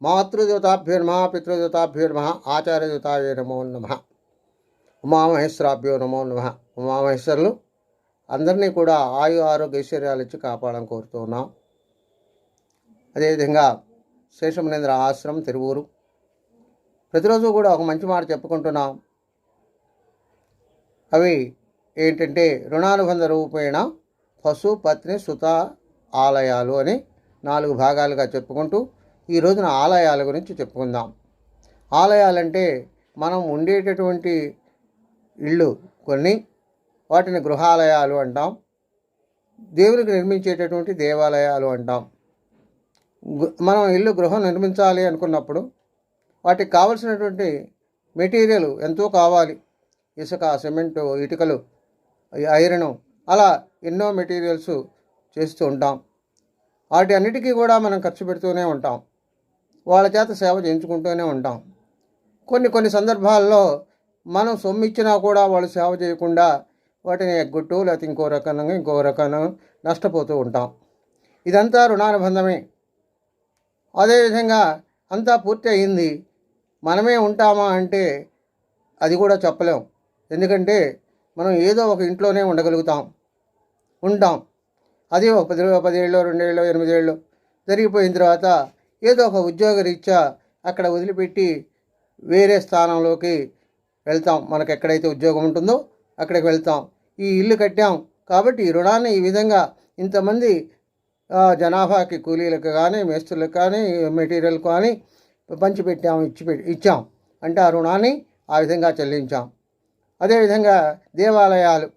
మాతృదేవతాభ్యో నమః, పితృదేవతాభ్యో నమః, ఆచార్యదేవతాయే నమో నమః, ఉమామహేశ్వరాభ్యో నమో నమః. ఉమామహేశ్వరులు అందరినీ కూడా ఆయు ఆరోగ్య ఐశ్వర్యాలు ఇచ్చి కాపాడాలని కోరుతూ ఉన్నాం. అదేవిధంగా శేషమునేంద్ర ఆశ్రమం తిరువూరు. ప్రతిరోజు కూడా ఒక మంచి మాట చెప్పుకుంటున్నాం. అవి ఏంటంటే రుణానుబంధ రూపేణ పశు పత్ని సుత ఆలయాలు అని 4 భాగాలుగా చెప్పుకుంటూ ఈ రోజున ఆలయాల గురించి చెప్పుకుందాం. ఆలయాలంటే మనం ఉండేటటువంటి ఇళ్ళు కొన్ని, వాటిని గృహాలయాలు అంటాం. దేవునికి నిర్మించేటటువంటి దేవాలయాలు అంటాం. మనం ఇల్లు గృహం నిర్మించాలి అనుకున్నప్పుడు వాటికి కావలసినటువంటి మెటీరియల్ ఎంతో కావాలి. ఇసుక, సిమెంటు, ఇటుకలు, ఐరను, అలా ఎన్నో మెటీరియల్స్ చేస్తూ ఉంటాం. వాటి అన్నిటికీ కూడా మనం ఖర్చు పెడుతూనే ఉంటాం. వాళ్ళ చేత సేవ చేయించుకుంటూనే ఉంటాం. కొన్ని సందర్భాల్లో మనం సొమ్మిచ్చినా కూడా వాళ్ళు సేవ చేయకుండా వాటిని ఎగ్గొట్టు లేకపోతే ఇంకో రకంగా నష్టపోతూ ఉంటాం. ఇదంతా రుణానుబంధమే. అదేవిధంగా అంతా పూర్తి అయింది, మనమే ఉంటామా అంటే అది కూడా చెప్పలేం. ఎందుకంటే మనం ఏదో ఒక ఇంట్లోనే ఉంటాం. అది ఒక 10 ఏళ్ళు, 2 ఏళ్ళు, 8 ఏళ్ళు జరిగిపోయిన తర్వాత ఏదో ఒక ఉద్యోగ రీత్యా అక్కడ వదిలిపెట్టి వేరే స్థానంలోకి వెళ్తాం. మనకు ఎక్కడైతే ఉద్యోగం ఉంటుందో అక్కడికి వెళ్తాం. ఈ ఇల్లు కట్టాం కాబట్టి ఈ రుణాన్ని ఈ విధంగా ఇంతమంది జనాభాకి, కూలీలకు కానీ, మేస్త్రులకు కానీ, మెటీరియల్ కానీ ఇచ్చాం అంటే ఆ రుణాన్ని ఆ విధంగా చెల్లించాం. అదేవిధంగా దేవాలయాలు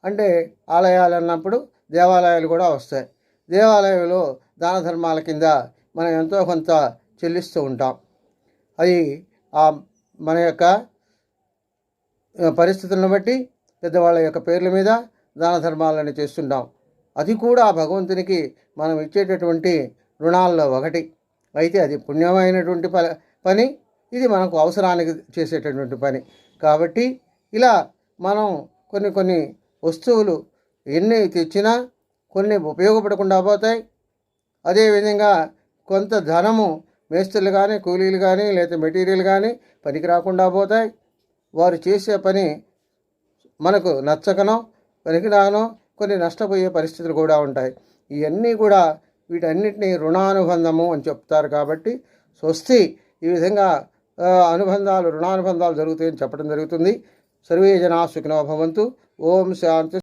అంటే ఆలయాలు అన్నప్పుడు దేవాలయాలు కూడా వస్తాయి. దేవాలయంలో దాన ధర్మాల కింద మనం ఎంతో కొంత చెల్లిస్తూ ఉంటాం. అది మన యొక్క పరిస్థితులను బట్టి పెద్దవాళ్ళ యొక్క పేర్ల మీద దాన ధర్మాలను చేస్తుంటాం. అది కూడా భగవంతునికి మనం ఇచ్చేటటువంటి రుణాల్లో ఒకటి. అయితే అది పుణ్యమైనటువంటి పని, ఇది మనకు అవసరానికి చేసేటటువంటి పని. కాబట్టి ఇలా మనం కొన్ని వస్తువులు ఎన్ని తెచ్చినా కొన్ని ఉపయోగపడకుండా పోతాయి. అదేవిధంగా కొంత ధనము మేస్త్రులు కానీ, కూలీలు కానీ, లేదా మెటీరియల్ కానీ పనికి రాకుండా పోతాయి. వారు చేసే పని మనకు నచ్చకనో పనికిరానో కొన్ని నష్టపోయే పరిస్థితులు కూడా ఉంటాయి. ఇవన్నీ కూడా వీటన్నిటినీ రుణానుబంధము అని చెప్తారు. కాబట్టి స్వస్తి ఈ విధంగా రుణానుబంధాలు జరుగుతాయని చెప్పడం జరుగుతుంది. సర్వే జనా సుఖినో భవంతు. ఓం శాంతి.